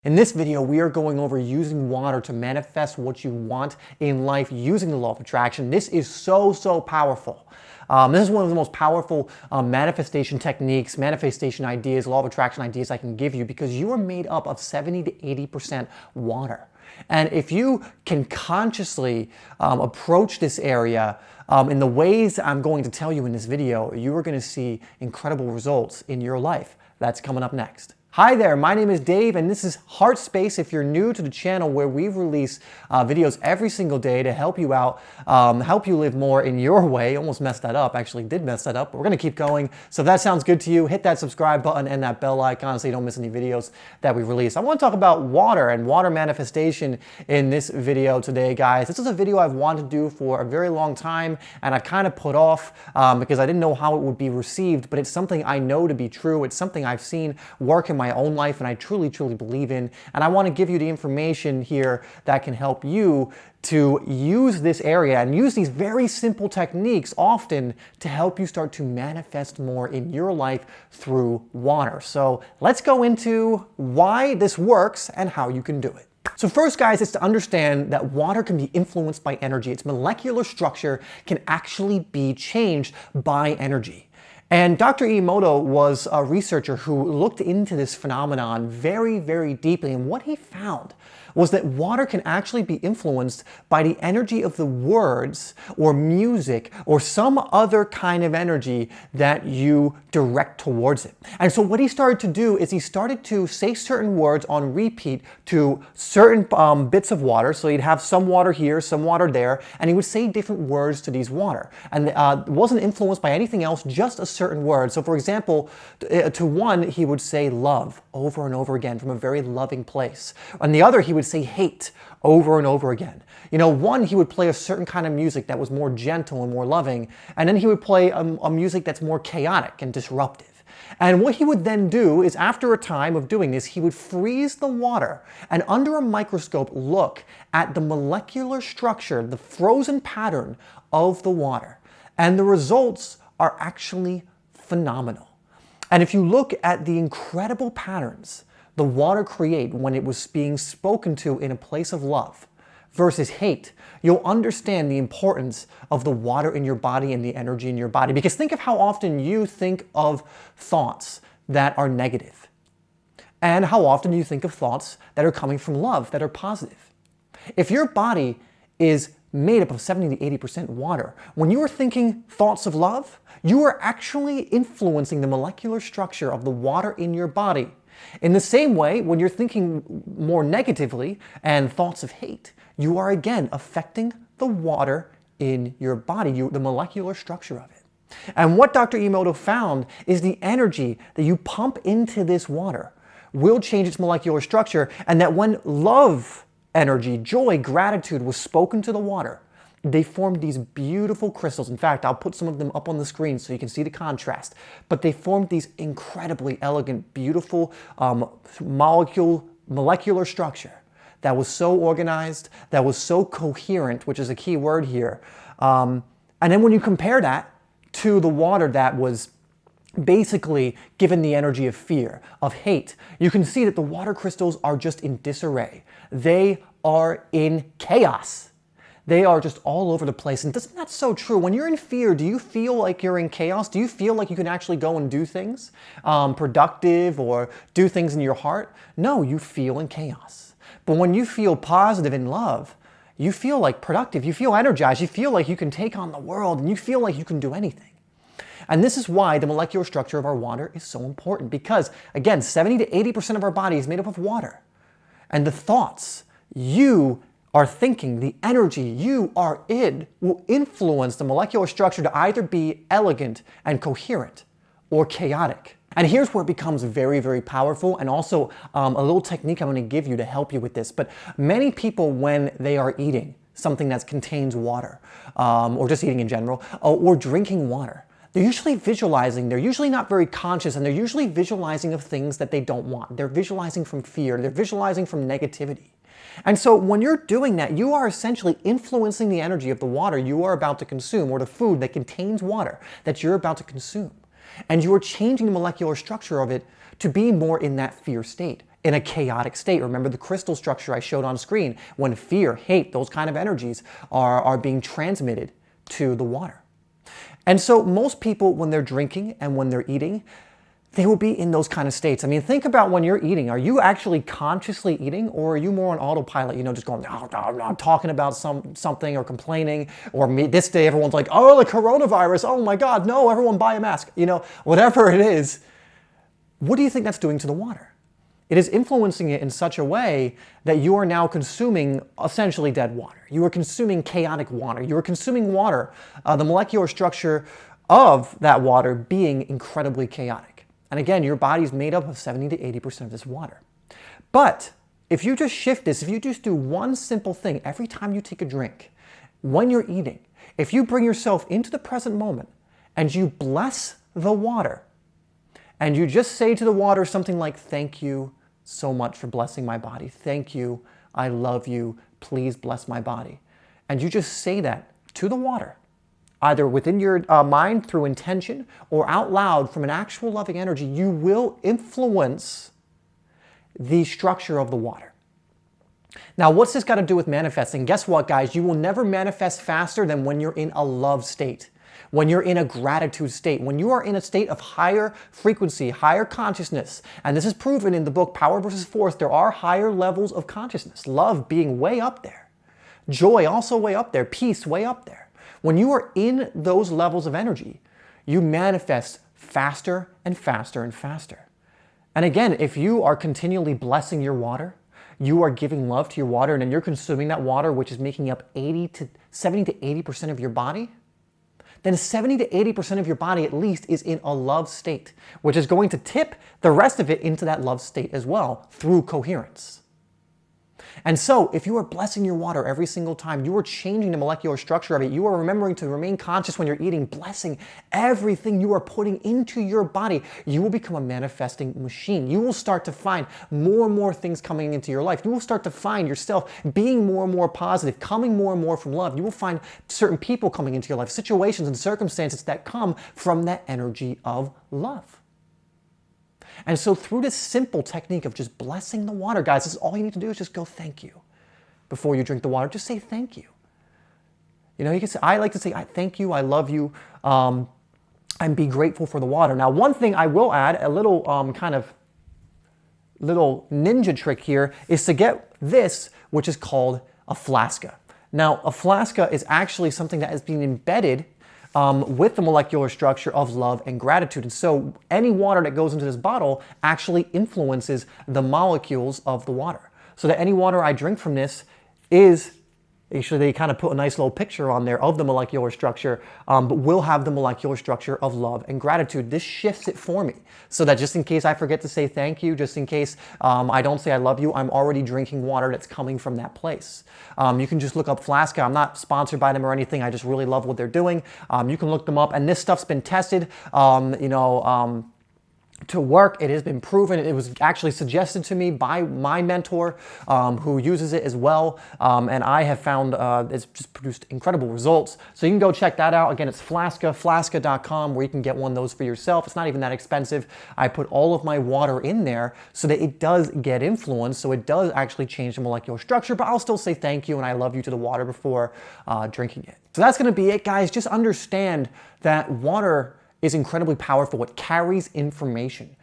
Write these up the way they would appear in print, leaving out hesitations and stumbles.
In this video, we are going over using water to manifest what you want in life using the law of attraction. This is so powerful. This is one of the most powerful manifestation techniques, manifestation ideas, law of attraction ideas I can give you, because you are made up of 70 to 80% water. And if you can consciously approach this area in the ways I'm going to tell you in this video, you are going to see incredible results in your life. That's coming up next. Hi there, my name is Dave and this is HeartSpace. If you're new to the channel, where we release videos every single day to help you out, help you live more in your way. Almost messed that up, actually did mess that up, but we're gonna keep going. So if that sounds good to you, hit that subscribe button and that bell icon so you don't miss any videos that we release. I wanna talk about water and water manifestation in this video today, guys. This is a video I've wanted to do for a very long time and I've kind of put off because I didn't know how it would be received, but it's something I know to be true. It's something I've seen work in my own life and I truly believe in, and I want to give you the information here that can help you to use this area and use these very simple techniques often to help you start to manifest more in your life through water. So let's go into why this works and how you can do it. So first, guys, is to understand that water can be influenced by energy. Its molecular structure can actually be changed by energy. And Dr. Emoto was a researcher who looked into this phenomenon very deeply, and what he found was that water can actually be influenced by the energy of the words or music or some other kind of energy that you direct towards it. And so what he started to do is he started to say certain words on repeat to certain bits of water. So he'd have some water here, some water there, and he would say different words to these water. And it wasn't influenced by anything else, just a certain word. So for example, to one, he would say love over and over again from a very loving place. On the other, he would say hate over and over again. You know, one, he would play a certain kind of music that was more gentle and more loving, and then he would play a music that's more chaotic and disruptive. And what he would then do is, after a time of doing this, he would freeze the water and under a microscope look at the molecular structure, the frozen pattern of the water. And the results are actually phenomenal. And if you look at the incredible patterns the water created when it was being spoken to in a place of love versus hate, you'll understand the importance of the water in your body and the energy in your body. Because think of how often you think of thoughts that are negative and how often you think of thoughts that are coming from love, that are positive. If your body is made up of 70 to 80% water, when you are thinking thoughts of love, you are actually influencing the molecular structure of the water in your body. In the same way, when you're thinking more negatively and thoughts of hate, you are again affecting the water in your body, the molecular structure of it. And what Dr. Emoto found is the energy that you pump into this water will change its molecular structure, and that when love energy, joy, gratitude was spoken to the water, they formed these beautiful crystals. In fact, I'll put some of them up on the screen so you can see the contrast. But they formed these incredibly elegant, beautiful molecular structure that was so organized, that was so coherent, which is a key word here. And then when you compare that to the water that was basically given the energy of fear, of hate, you can see that the water crystals are just in disarray. They are in chaos. They are just all over the place. And isn't that so true? When you're in fear, do you feel like you're in chaos? Do you feel like you can actually go and do things productive or do things in your heart? No, you feel in chaos. But when you feel positive in love, you feel like productive, you feel energized, you feel like you can take on the world, and you feel like you can do anything. And this is why the molecular structure of our water is so important, because again, 70 to 80% of our body is made up of water. And the thoughts you are thinking, the energy you are in, will influence the molecular structure to either be elegant and coherent or chaotic. And here's where it becomes very powerful, and also a little technique I'm going to give you to help you with this. But many people, when they are eating something that contains water, or just eating in general, or drinking water, they're usually visualizing, they're usually not very conscious, and they're usually visualizing of things that they don't want. They're visualizing from fear, they're visualizing from negativity. And so when you're doing that, you are essentially influencing the energy of the water you are about to consume, or the food that contains water that you're about to consume. And you are changing the molecular structure of it to be more in that fear state. in a chaotic state. Remember the crystal structure I showed on screen when fear, hate, those kind of energies are being transmitted to the water. And so most people, when they're drinking and when they're eating, they will be in those kind of states. I mean, think about when you're eating. Are you actually consciously eating, or are you more on autopilot, just going, no, I'm talking about something or complaining, or this day everyone's like, oh, the coronavirus, oh my God, no, everyone buy a mask, whatever it is. What do you think that's doing to the water? It is influencing it in such a way that you are now consuming essentially dead water. You are consuming chaotic water. You are consuming water, the molecular structure of that water being incredibly chaotic. And again, your body is made up of 70 to 80% of this water. But if you just shift this, if you just do one simple thing every time you take a drink, when you're eating, if you bring yourself into the present moment and you bless the water, and you just say to the water something like, thank you so much for blessing my body. Thank you. I love you. Please bless my body. And you just say that to the water, either within your mind through intention or out loud from an actual loving energy, you will influence the structure of the water. Now, what's this got to do with manifesting? Guess what, guys? You will never manifest faster than when you're in a love state, when you're in a gratitude state, when you are in a state of higher frequency, higher consciousness. And this is proven in the book Power versus Force. There are higher levels of consciousness, love being way up there, joy also way up there, peace way up there. When you are in those levels of energy, you manifest faster and faster and faster. And again, if you are continually blessing your water, you are giving love to your water, and then you're consuming that water, which is making up 70 to 80% of your body, then 70 to 80% of your body at least is in a love state, which is going to tip the rest of it into that love state as well through coherence. And so if you are blessing your water every single time, you are changing the molecular structure of it. You are remembering to remain conscious when you're eating, blessing everything you are putting into your body. You will become a manifesting machine. You will start to find more and more things coming into your life. You will start to find yourself being more and more positive, coming more and more from love. You will find certain people coming into your life, situations and circumstances that come from that energy of love. And so through this simple technique of just blessing the water, guys, this is all you need to do is just go thank you. Before you drink the water, just say thank you. You can say, I like to say, thank you, I love you, and be grateful for the water. Now, one thing I will add, a little kind of little ninja trick here, is to get this, which is called a flasca. Now, a flasca is actually something that is being embedded with the molecular structure of love and gratitude. And so any water that goes into this bottle actually influences the molecules of the water. So that any water I drink from this is, actually they kind of put a nice little picture on there of the molecular structure, but will have the molecular structure of love and gratitude. This shifts it for me so that just in case I forget to say thank you, just in case I don't say I love you, I'm already drinking water that's coming from that place. You can just look up Flasca. I'm not sponsored by them or anything. I just really love what they're doing. You can look them up, and this stuff's been tested, to work. It has been proven. It was actually suggested to me by my mentor who uses it as well. And I have found it's just produced incredible results. So you can go check that out. Again, it's flasca.com, where you can get one of those for yourself. It's not even that expensive. I put all of my water in there so that it does get influenced. So it does actually change the molecular structure, but I'll still say thank you and I love you to the water before drinking it. So that's going to be it, guys. Just understand that water is incredibly powerful. It carries information.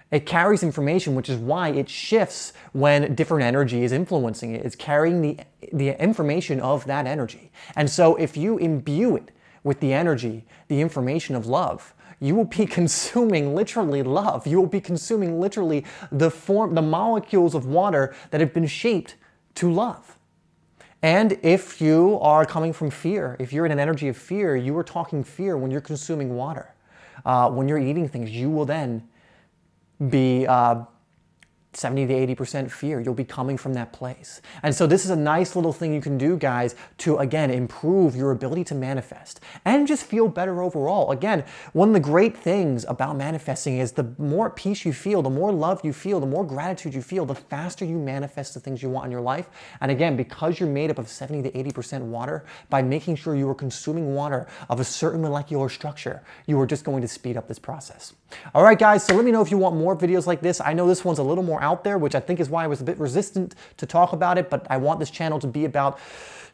It carries information, which is why it shifts when different energy is influencing it. It's carrying the information of that energy. And so if you imbue it with the energy, the information of love, you will be consuming literally love. You will be consuming literally the molecules of water that have been shaped to love. And if you are coming from fear, if you're in an energy of fear, you are talking fear when you're consuming water. When you're eating things, you will then be 70 to 80% fear. You'll be coming from that place. And so this is a nice little thing you can do, guys, to, again, improve your ability to manifest and just feel better overall. Again, one of the great things about manifesting is the more peace you feel, the more love you feel, the more gratitude you feel, the faster you manifest the things you want in your life. And again, because you're made up of 70 to 80% water, by making sure you are consuming water of a certain molecular structure, you are just going to speed up this process. All right, guys, so let me know if you want more videos like this. I know this one's a little more out there, which I think is why I was a bit resistant to talk about it, but I want this channel to be about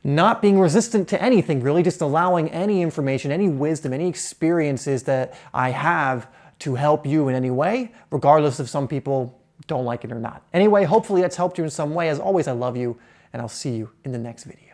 not being resistant to anything, really just allowing any information, any wisdom, any experiences that I have to help you in any way, regardless if some people don't like it or not. Anyway, hopefully that's helped you in some way. As always, I love you, and I'll see you in the next video.